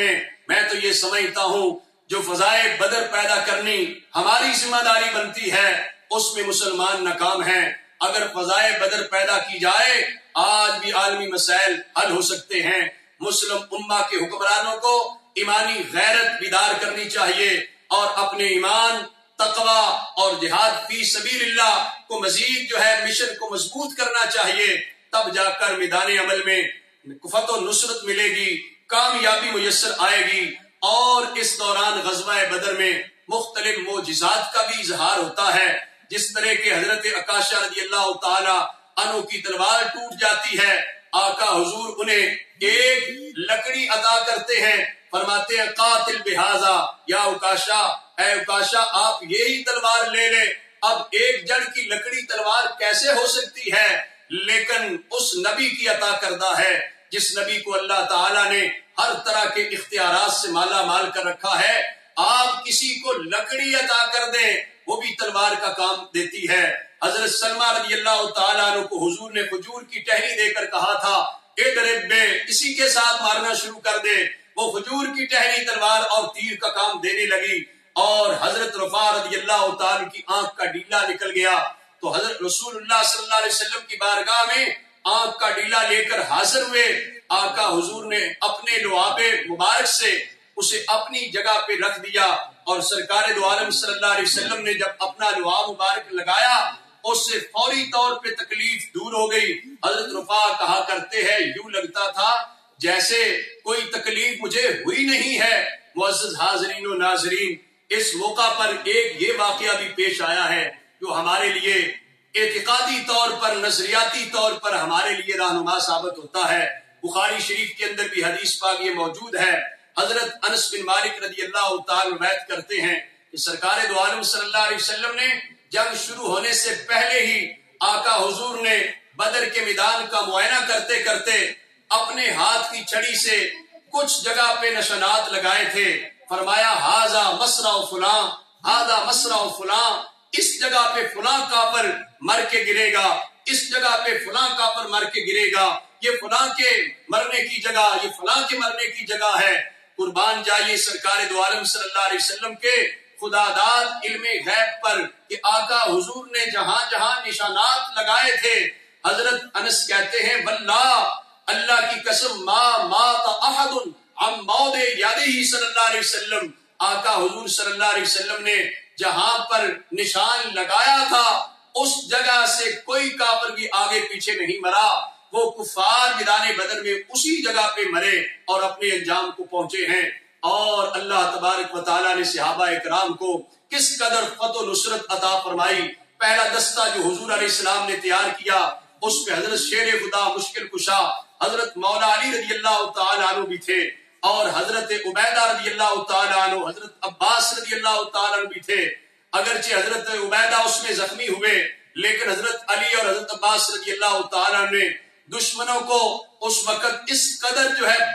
[SPEAKER 2] میں تو یہ سمجھتا ہوں جو فضائے بدر پیدا کرنی ہماری ذمہ داری بنتی ہے، اس میں مسلمان ناکام ہیں۔ اگر فضائے بدر پیدا کی جائے آج بھی عالمی مسائل حل ہو سکتے ہیں۔ مسلم امہ کے حکمرانوں کو ایمانی غیرت بیدار کرنی چاہیے اور اپنے ایمان، تقوی اور جہاد فی سبیل اللہ کو مزید مشن کو مضبوط کرنا چاہیے، تب جا کر میدان عمل میں فتح و نصرت ملے گی، کامیابی میسر آئے گی۔ اور اس دوران غزوہ بدر میں مختلف معجزات کا بھی اظہار ہوتا ہے، جس طرح کہ حضرت عکاشہ رضی اللہ تعالی عنہ کی تلوار ٹوٹ جاتی ہے، آقا حضور انہیں ایک لکڑی عطا کرتے ہیں، فرماتے ہیں قاتل بہذا یا عکاشہ، اے عکاشہ آپ یہی تلوار لے لیں۔ اب ایک جڑ کی لکڑی تلوار کیسے ہو سکتی ہے؟ لیکن اس نبی کی عطا کردہ ہے جس نبی کو اللہ تعالیٰ نے ہر طرح کے اختیارات سے مالا مال کر رکھا ہے۔ آپ کسی کو لکڑی عطا کر دیں وہ بھی تلوار کا کام دیتی ہے۔ حضرت سلمہ رضی اللہ تعالیٰ عنہ کو حضور نے کھجور کی ٹہنی دے کر کہا تھا اضرب بے، اسی کے ساتھ مارنا شروع کر دے۔ وہ کھجور کی ٹہنی تلوار اور تیر کا کام دینے لگی اور حضرت رفاع رضی اللہ تعالیٰ کی آنکھ کا ڈیلا نکل گیا تو حضرت رسول اللہ صلی اللہ علیہ وسلم کی بارگاہ میں آنکھ کا ڈیلا لے کر حاضر ہوئے۔ آقا حضور نے اپنے لعاب مبارک سے اسے اپنی جگہ پہ رکھ دیا اور سرکار دو عالم صلی اللہ علیہ وسلم نے جب اپنا لعاب مبارک لگایا اس سے فوری طور پہ تکلیف دور ہو گئی۔ حضرت رفاع کہا کرتے ہیں یوں لگتا تھا جیسے کوئی تکلیف مجھے ہوئی نہیں ہے۔ معزز حاضرین و ناظرین، اس موقع پر ایک یہ واقعہ بھی پیش آیا ہے جو ہمارے لیے اعتقادی طور پر، نظریاتی طور پر ہمارے لیے رہنما ثابت ہوتا ہے۔ بخاری شریف کے اندر بھی حدیث پاک یہ موجود ہے۔ حضرت انس بن مالک رضی اللہ تعالی روایت کرتے ہیں کہ سرکار دو عالم صلی اللہ علیہ وسلم نے جنگ شروع ہونے سے پہلے ہی آقا حضور نے بدر کے میدان کا معائنہ کرتے کرتے اپنے ہاتھ کی چھڑی سے کچھ جگہ پہ نشانات لگائے تھے۔ فرمایا ہاذا مصرع فلاں، ہاذا مصرع فلاں، اس جگہ پہ فلاں کافر مر کے گرے گا، اس جگہ پہ فلاں کافر مر کے گرے گا، یہ فلاں کے مرنے کی جگہ، یہ فلاں کے مرنے کی جگہ ہے۔ قربان جائیے سرکار دو عالم صلی اللہ علیہ وسلم کے خدا داد علم غیب پر کہ آقا حضور نے جہاں جہاں نشانات لگائے تھے، حضرت انس کہتے ہیں واللہ، اللہ کی قسم، ما مات احد عن موضع یادہ صلی اللہ علیہ وسلم، آقا حضور صلی اللہ علیہ وسلم نے جہاں پر نشان لگایا تھا اس جگہ سے کوئی کافر بھی آگے پیچھے نہیں مرا۔ وہ کفار میدان بدر میں اسی جگہ پہ مرے اور اپنے انجام کو پہنچے ہیں۔ اور اللہ تبارک و تعالیٰ نے صحابہ اکرام کو کس قدر فتح و نصرت عطا فرمائی۔ پہلا دستہ جو حضور علیہ السلام نے تیار کیا اس میں حضرت شیر خدا مشکل کشا حضرت مولا علی رضی اللہ تعالیٰ عنہ بھی تھے اور حضرت عبیدہ رضی اللہ تعالیٰ عنہ، حضرت عباس رضی اللہ تعالیٰ عنہ بھی تھے۔ اگرچہ حضرت عبیدہ اس میں زخمی ہوئے لیکن حضرت علی اور حضرت عباس رضی اللہ تعالیٰ نے دشمنوں کو اس وقت اس قدر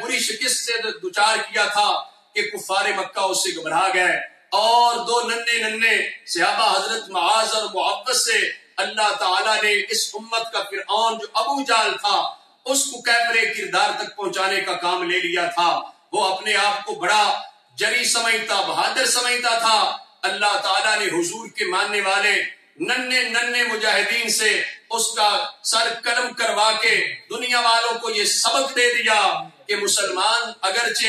[SPEAKER 2] بری شکست سے دوچار کیا تھا کہ کفار مکہ اس سے گھبرا گئے اور دو ننھے صحابہ حضرت معاذ اور معوذ سے اللہ تعالیٰ نے اس امت کا فرعون جو ابو جہل تھا اس کو کیفر کردار تک پہنچانے کا کام لے لیا تھا۔ وہ اپنے آپ کو بڑا جری سمجھتا، بہادر سمجھتا تھا۔ اللہ تعالیٰ نے حضور کے ماننے والے ننھے مجاہدین سے اس کا سر قلم کروا کے دنیا والوں کو یہ سبق دے دیا کہ مسلمان اگرچہ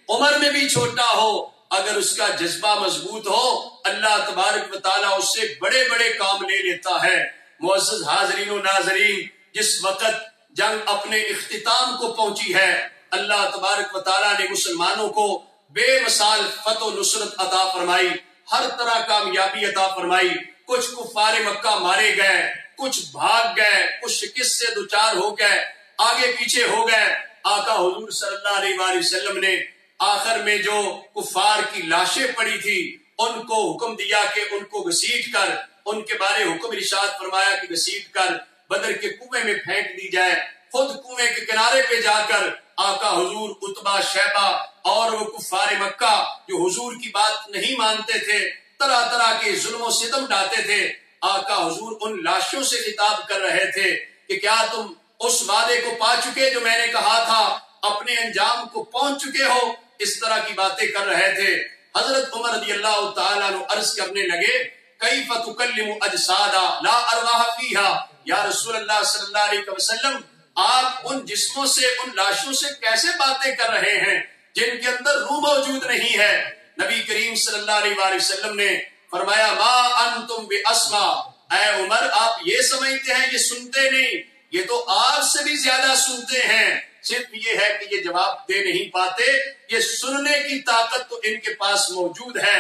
[SPEAKER 2] عمر میں بھی چھوٹا ہو، اگر اس کا جذبہ مضبوط ہو اللہ تبارک و تعالیٰ اس سے بڑے بڑے کام لے لیتا ہے۔ معزز حاضرین و ناظرین، جس وقت جنگ اپنے اختتام کو پہنچی ہے اللہ تبارک و تعالیٰ نے مسلمانوں کو بے مثال فتح و نصرت عطا فرمائی، ہر طرح کامیابی عطا فرمائی۔ کچھ کفار مکہ مارے گئے، کچھ بھاگ گئے، کچھ شکست سے دوچار ہو گئے، آگے پیچھے ہو گئے۔ آقا حضور صلی اللہ علیہ وآلہ وسلم نے آخر میں جو کفار کی لاشیں پڑی تھی ان کو حکم دیا کہ ان کو گھسیٹ کر، ان کے بارے حکم ارشاد فرمایا کہ گھسیٹ کر بدر کے کنویں میں پھینک دی جائے. خود کنویں کے کنارے پہ جا کر آقا حضور، عتبہ، شیبہ اور وہ کفار مکہ جو حضور کی بات نہیں مانتے تھے، طرح طرح کے ظلم و ستم ڈھاتے تھے، آقا حضور ان لاشوں سے خطاب کر رہے تھے کہ کیا تم اس وعدے کو پا چکے جو میں نے کہا تھا، اپنے انجام کو پہنچ چکے ہو؟ اس طرح کی باتیں کر رہے تھے. حضرت عمر رضی اللہ تعالیٰ عنہ عرض کرنے لگے، کیف تکلم اجسادا لا ارواح فیہا، یا رسول اللہ صلی اللہ علیہ وسلم آپ ان جسموں سے، ان لاشوں سے کیسے باتیں کر رہے ہیں جن کے اندر روح موجود نہیں ہے؟ نبی کریم صلی اللہ علیہ وآلہ وسلم نے فرمایا، ما انتم باسما، اے عمر آپ یہ سمجھتے ہیں یہ سنتے نہیں، یہ تو آپ سے بھی زیادہ سنتے ہیں. صرف یہ ہے کہ یہ جواب دے نہیں پاتے، یہ سننے کی طاقت تو ان کے پاس موجود ہے.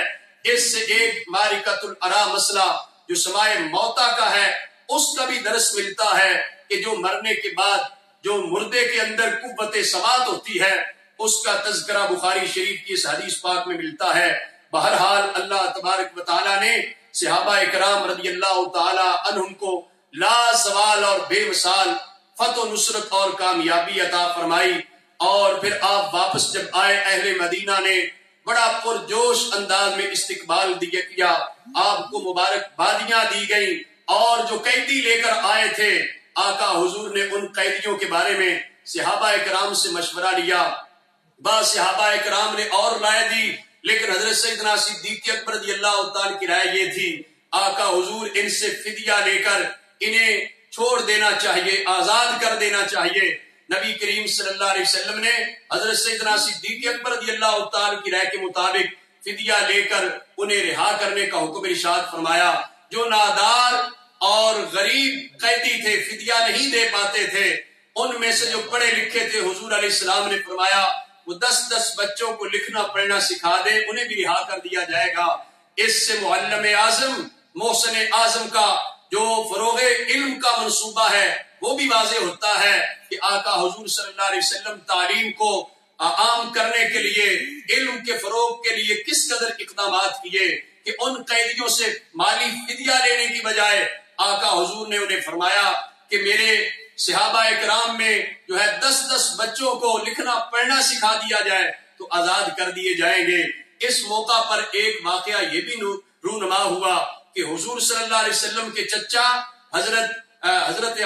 [SPEAKER 2] اس سے ایک معرکۃ الارا مسئلہ جو سمائے موتا کا ہے اس کا بھی درس ملتا ہے کہ جو مرنے کے بعد جو مردے کے اندر قوت سماعت ہوتی ہے اس کا تذکرہ بخاری شریف کی اس حدیث پاک میں ملتا ہے. بہرحال اللہ تبارک و تعالیٰ نے صحابہ اکرام رضی اللہ تعالی عنہم کو لا زوال اور بے مثال فتح و نصرت اور کامیابی عطا فرمائی. اور پھر آپ واپس جب آئے، اہل مدینہ نے بڑا پرجوش انداز میں استقبال کیا، آپ کو مبارکبادیاں دی گئی، اور جو قیدی لے کر آئے تھے آقا حضور نے ان قیدیوں کے بارے میں صحابہ اکرام سے مشورہ لیا. بعض صحابہ اکرام نے اور رائے دی، لیکن حضرت سیدنا صدیق اکبر رضی اللہ تعالی کی رائے یہ تھی آقا حضور ان سے فدیہ لے کر انہیں چھوڑ دینا چاہیے، آزاد کر دینا چاہیے. نبی کریم صلی اللہ علیہ وسلم نے حضرت سیدنا صدیق اکبر رضی اللہ تعالی کی رائے کے مطابق فدیہ لے کر انہیں رہا کرنے کا حکم ارشاد فرمایا. جو نادار اور غریب قیدی تھے، فدیہ نہیں دے پاتے تھے، ان میں سے جو پڑھے لکھے تھے حضور علیہ السلام نے فرمایا وہ 10 بچوں کو لکھنا پڑھنا سکھا دے، انہیں بھی رہا کر دیا جائے گا. اس سے معلم اعظم، محسن اعظم کا جو فروغ علم کا منصوبہ ہے وہ بھی واضح ہوتا ہے کہ آقا حضور صلی اللہ علیہ وسلم تعلیم کو عام کرنے کے لیے، علم کے فروغ کے لیے کس قدر اقدامات کیے کہ ان قیدیوں سے مالی فدیہ لینے کی بجائے آقا حضور نے انہیں فرمایا کہ میرے صحابہ اکرام میں جو ہے 10 بچوں کو لکھنا پڑھنا سکھا دیا جائے تو آزاد کر دیے جائیں گے. اس موقع پر ایک واقعہ یہ بھی رونما ہوا کہ حضور صلی اللہ علیہ وسلم کے چچا حضرت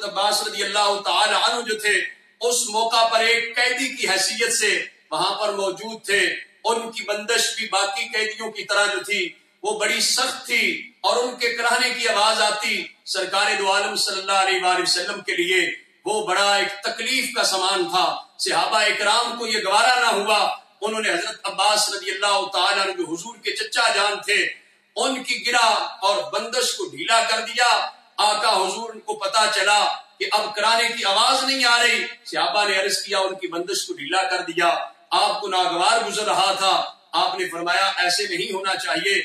[SPEAKER 2] عباس رضی اللہ تعالی عنہ جو تھے اس موقع پر ایک قیدی کی حیثیت سے وہاں پر موجود تھے. ان کی بندش بھی باقی قیدیوں کی طرح جو تھی وہ بڑی سخت تھی، اور ان کے کراہنے کی آواز آتی سرکار دو عالم صلی اللہ علیہ وآلہ وسلم کے لیے وہ بڑا ایک تکلیف کا سامان تھا. صحابہ اکرام کو یہ گوارا نہ ہوا، انہوں نے حضرت عباس رضی اللہ تعالیٰ عنہ جو حضور کے چچا جان تھے ان کی گرہ اور بندش کو ڈھیلا کر دیا. آقا حضور کو پتا چلا کہ اب کرانے کی آواز نہیں آ رہی، صحابہ نے عرض کیا ان کی بندش کو ڈھیلا کر دیا. آپ کو ناگوار گزر رہا تھا، آپ نے فرمایا ایسے نہیں ہونا چاہیے،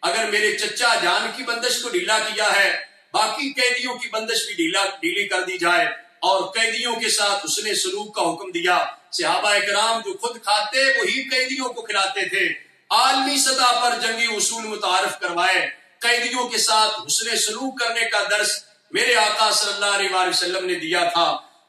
[SPEAKER 2] اگر میرے چچا جان کی بندش کو ڈھیلا کیا ہے باقی قیدیوں کی بندش بھی ڈھیلی کر دی جائے. اور قیدیوں کے ساتھ حسن سلوک کا حکم دیا. صحابہ اکرام جو خود کھاتے وہی قیدیوں کو کھلاتے تھے. عالمی سطح پر جنگی اصول متعارف کروائے، قیدیوں کے ساتھ حسن سلوک کرنے کا درس میرے آقا صلی اللہ علیہ وآلہ وسلم نے دیا تھا.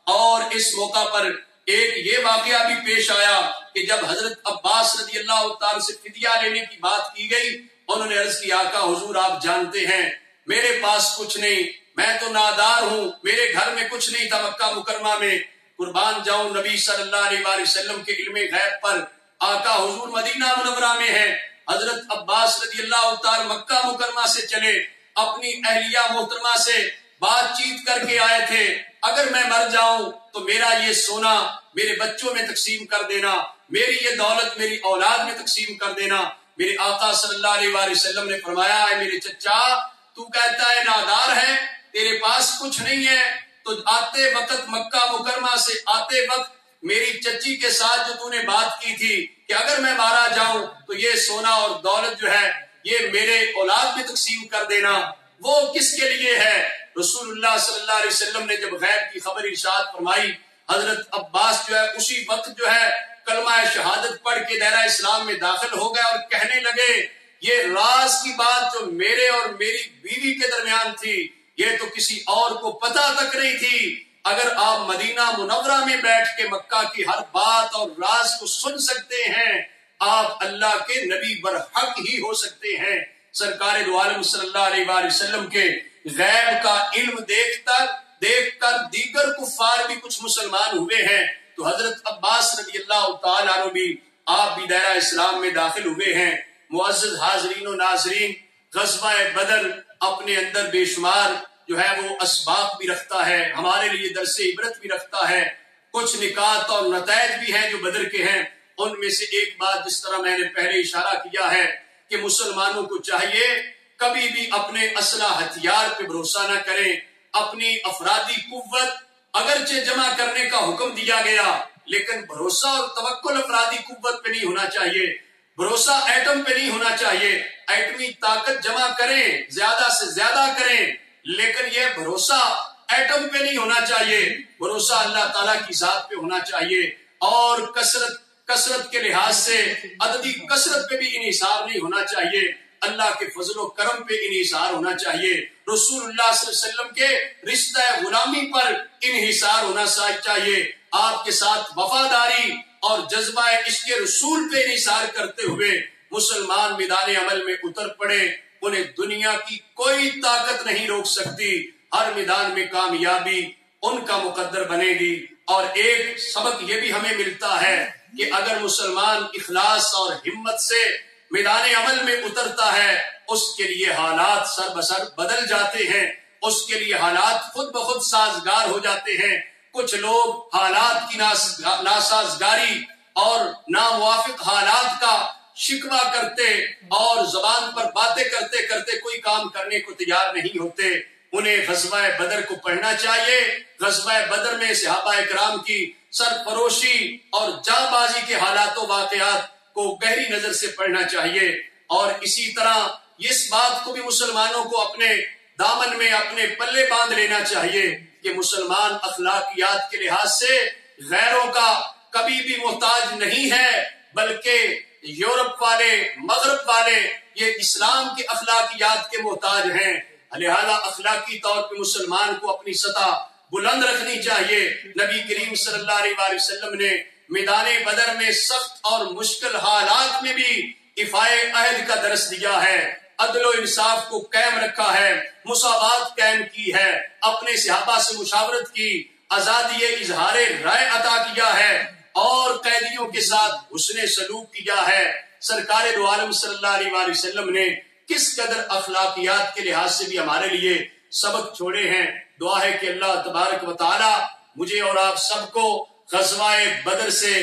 [SPEAKER 2] اور اس موقع پر ایک یہ واقعہ بھی پیش آیا کہ جب حضرت عباس رضی اللہ تعالی سے فدیہ لینے کی بات کی گئی انہوں نے عرض کی آقا حضور آپ جانتے ہیں میرے پاس کچھ نہیں، میں تو نادار ہوں، میرے گھر میں کچھ نہیں تھا مکہ مکرمہ میں. قربان جاؤں نبی صلی اللہ علیہ وآلہ وسلم کے علم غیب پر آقا حضور مدینہ منورہ میں ہیں. حضرت عباس رضی اللہ تعالی مکہ مکرمہ سے چلے، اپنی اہلیہ محترمہ سے بات چیت کر کے آئے تھے اگر میں مر جاؤں تو میرا یہ سونا میرے بچوں میں تقسیم کر دینا، میری یہ دولت میری اولاد میں تقسیم کر دینا. میرے آقا صلی اللہ علیہ وآلہ وسلم نے فرمایا اے میرے چچا تو کہتا ہے نادار ہے، تیرے پاس کچھ نہیں ہے، تو آتے وقت مکہ مکرمہ سے آتے وقت میری چچی کے ساتھ جو تو نے بات کی تھی کہ اگر میں مارا جاؤں تو یہ سونا اور دولت جو ہے یہ میرے اولاد میں تقسیم کر دینا، وہ کس کے لیے ہے؟ رسول اللہ صلی اللہ علیہ وسلم نے جب غیب کی خبر ارشاد فرمائی حضرت عباس جو ہے اسی وقت جو ہے کلمہ شہادت پڑھ کے دائرہ اسلام میں داخل ہو گئے اور کہنے لگے یہ راز کی بات جو میرے اور میری بیوی کے درمیان تھی یہ تو کسی اور کو پتہ تک نہیں تھی۔ اگر آپ مدینہ منورہ میں بیٹھ کے مکہ کی ہر بات اور راز کو سن سکتے ہیں، آپ اللہ کے نبی برحق ہی ہو سکتے ہیں۔ سرکار دو عالم صلی اللہ علیہ وآلہ وسلم کے غیب کا علم دیکھ کر دیگر کفار بھی کچھ مسلمان ہوئے ہیں، تو حضرت عباس رضی اللہ تعالیٰ عنہ بھی آپ بھی دائرہ اسلام میں داخل ہوئے ہیں۔ معزز حاضرین و ناظرین، غزوہ بدر اپنے اندر بے شمار جو ہے وہ اسباق بھی رکھتا ہے، ہمارے لیے درس عبرت بھی رکھتا ہے۔ کچھ نکات اور نتائج بھی ہیں جو بدر کے ہیں۔ ان میں سے ایک بات جس طرح میں نے پہلے اشارہ کیا ہے کہ مسلمانوں کو چاہیے کبھی بھی اپنے اسلحہ ہتھیار پہ بھروسہ نہ کریں۔ اپنی افرادی قوت اگرچہ جمع کرنے کا حکم دیا گیا، لیکن بھروسہ اور توکل افرادی قوت پہ نہیں ہونا چاہیے، بھروسہ ایٹم پہ نہیں ہونا چاہیے۔ ایٹمی طاقت جمع کریں، زیادہ سے زیادہ کریں، لیکن یہ بھروسہ ایٹم پہ نہیں ہونا چاہیے، بھروسہ اللہ تعالیٰ کی ذات پہ ہونا چاہیے۔ اور کثرت کے لحاظ سے عددی کثرت پہ بھی انحصار نہیں ہونا چاہیے، اللہ کے فضل و کرم پہ انحصار ہونا چاہیے، رسول اللہ صلی اللہ علیہ وسلم کے رشتہ غلامی پر انحصار ہونا چاہیے۔ آپ کے ساتھ وفاداری اور جذبہ عشق رسول پہ انحصار کرتے ہوئے مسلمان میدان عمل میں اتر پڑے، انہیں دنیا کی کوئی طاقت نہیں روک سکتی۔ ہر میدان میں کامیابی ان کا مقدر بنے گی۔ اور ایک سبق یہ بھی ہمیں ملتا ہے کہ اگر مسلمان اخلاص اور ہمت سے میدان عمل میں اترتا ہے، اس کے لیے حالات سر بسر بدل جاتے ہیں، اس کے لیے حالات خود بخود سازگار ہو جاتے ہیں۔ کچھ لوگ حالات کی ناسازگاری اور ناموافق حالات کا شکوہ کرتے اور زبان پر باتیں کرتے کرتے کوئی کام کرنے کو تیار نہیں ہوتے۔ انہیں غزوہ بدر کو پڑھنا چاہیے۔ غزوہ بدر میں صحابہ اکرام کی سرفروشی اور جاں بازی کے حالات و واقعات کو گہری نظر سے پڑھنا چاہیے۔ اور اسی طرح اس بات کو بھی مسلمانوں کو اپنے دامن میں اپنے پلے باندھ لینا چاہیے کہ مسلمان اخلاقیات کے لحاظ سے غیروں کا کبھی بھی محتاج نہیں ہے، بلکہ یورپ والے، مغرب والے یہ اسلام کے اخلاقیات کے محتاج ہیں۔ لہذا اخلاقی طور پہ مسلمان کو اپنی سطح بلند رکھنی چاہیے۔ نبی کریم صلی اللہ علیہ وآلہ وسلم نے میدان بدر میں سخت اور مشکل حالات میں بھی افائے عہد کا درس دیا ہے، عدل و انصاف کو قائم رکھا ہے، مساوات قائم کی ہے، اپنے صحابہ سے مشاورت کی، آزادی اظہار رائے عطا کیا ہے اور قیدیوں کے ساتھ حسن سلوک کیا ہے۔ سرکار دو عالم صلی اللہ علیہ وآلہ وسلم نے کس قدر اخلاقیات کے لحاظ سے بھی ہمارے لیے سبق چھوڑے ہیں۔ دعا ہے کہ اللہ تبارک و تعالی مجھے اور آپ سب کو غزوہ بدر سے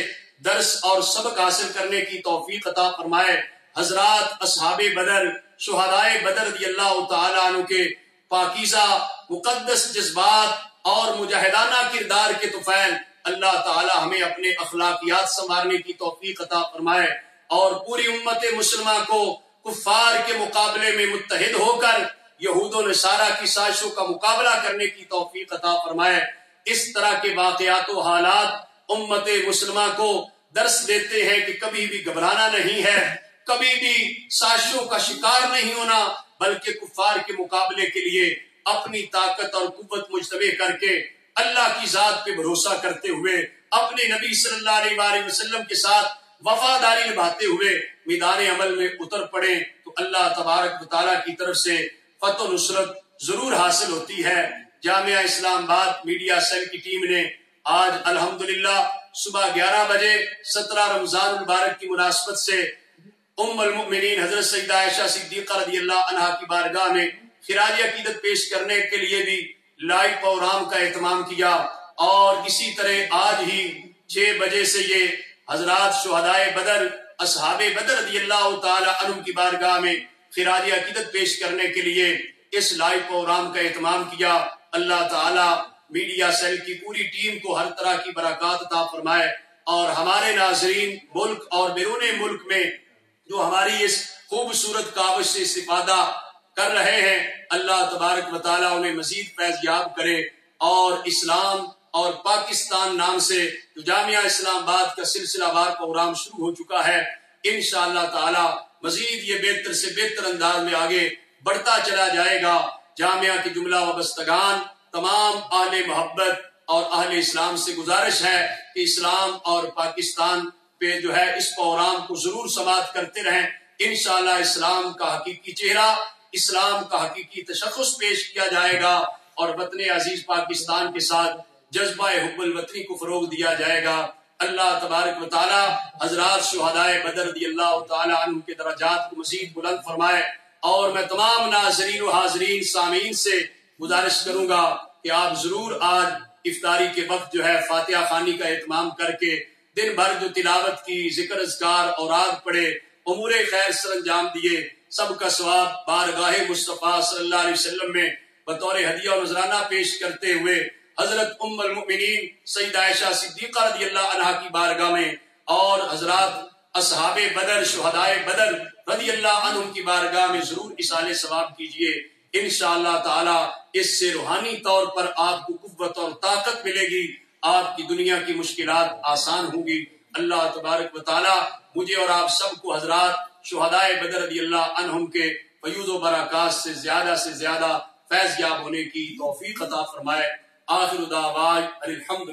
[SPEAKER 2] درس اور سبق حاصل کرنے کی توفیق عطا فرمائے۔ حضرات اصحاب بدر، شہدائے بدر رضی اللہ تعالی عنہ کے پاکیزہ مقدس جذبات اور مجاہدانہ کردار کے طفیل اللہ تعالی ہمیں اپنے اخلاقیات سنوارنے کی توفیق عطا فرمائے اور پوری امت مسلمہ کو کفار کے مقابلے میں متحد ہو کر یہود و نصارہ کی سازشوں کا مقابلہ کرنے کی توفیق عطا فرمائے۔ اس طرح کے واقعات و حالات امت مسلمہ کو درس دیتے ہیں کہ کبھی بھی گھبرانا نہیں ہے، کبھی بھی سازشوں کا شکار نہیں ہونا، بلکہ کفار کے مقابلے کے لیے اپنی طاقت اور قوت مجتمع کر کے اللہ کی ذات پہ بھروسہ کرتے ہوئے اپنے نبی صلی اللہ علیہ وآلہ وسلم کے ساتھ وفاداری نبھاتے ہوئے میدان عمل میں اتر پڑے تو اللہ تبارک و تعالیٰ کی طرف سے فتح و نصرت ضرور حاصل ہوتی ہے۔ جامعہ اسلام آباد میڈیا سیل کی ٹیم نے آج الحمدللہ صبح 11 بجے 17 رمضان المبارک کی مناسبت سے ام المؤمنین حضرت سیدہ عائشہ صدیقہ رضی اللہ عنہا کی بارگاہ میں خراج عقیدت پیش کرنے کے لیے بھی لائیو پروگرام کا اہتمام کیا، اور اسی طرح آج ہی 6 بجے سے یہ حضرات شہدائے بدر اصحاب بدر رضی اللہ تعالی عنہم کی بارگاہ میں خراج عقیدت پیش کرنے کے لیے اس لائیو پروگرام کا اہتمام کیا۔ اللہ تعالی میڈیا سیل کی پوری ٹیم کو ہر طرح کی برکات عطا فرمائے، اور ہمارے ناظرین ملک اور بیرون ملک میں جو ہماری اس خوبصورت کاوش سے استفادہ کر رہے ہیں، اللہ تبارک و تعالیٰ انہیں مزید فیض یاب کرے، اور اسلام اور پاکستان نام سے جو جامعہ اسلام آباد کا سلسلہ وار پروگرام شروع ہو چکا ہے، انشاءاللہ تعالی مزید یہ بہتر سے بہتر انداز میں آگے بڑھتا چلا جائے گا۔ جامعہ کے جملہ وابستگان تمام اہل محبت اور اہل اسلام سے گزارش ہے کہ اسلام اور پاکستان پہ جو ہے اس پروگرام کو ضرور سماعت کرتے رہیں. انشاءاللہ اسلام کا حقیقی چہرہ، اسلام کا حقیقی تشخص پیش کیا جائے گا اور وطن عزیز پاکستان کے ساتھ جذبہ حب الوطنی کو فروغ دیا جائے گا. اللہ تبارک و تعالی حضرات شہدائے بدر رضی اللہ تعالی عنہ کے درجات کو مزید بلند فرمائے. اور میں تمام ناظرین و حاضرین سامعین سے گزارش کروں گا کہ آپ ضرور آج افطاری کے وقت جو ہے فاتحہ خوانی کا اہتمام کر کے دن بھر جو تلاوت کی، ذکر اذکار اوراد پڑھے، امور خیر سر انجام دیے، سب کا ثواب بارگاہ مصطفیٰ صلی اللہ علیہ وسلم میں بطور ہدیہ و نذرانہ پیش کرتے ہوئے حضرت ام المؤمنین سیدہ عائشہ صدیقہ رضی اللہ عنہا کی بارگاہ میں اور حضرات اصحاب بدر شہدائے بدر رضی اللہ عنہم کی بارگاہ میں ضرور اصالہ ثواب کیجئے. انشاءاللہ تعالی اس سے روحانی طور پر آپ کو قوت اور طاقت ملے گی، آپ کی دنیا کی مشکلات آسان ہوں گی. اللہ تبارک و تعالی مجھے اور آپ سب کو حضرات شہدائے بدر رضی اللہ عنہم کے فیوز و برکات سے زیادہ فیض یاب ہونے کی توفیق عطا فرمائے. آخر دعوانا الحمد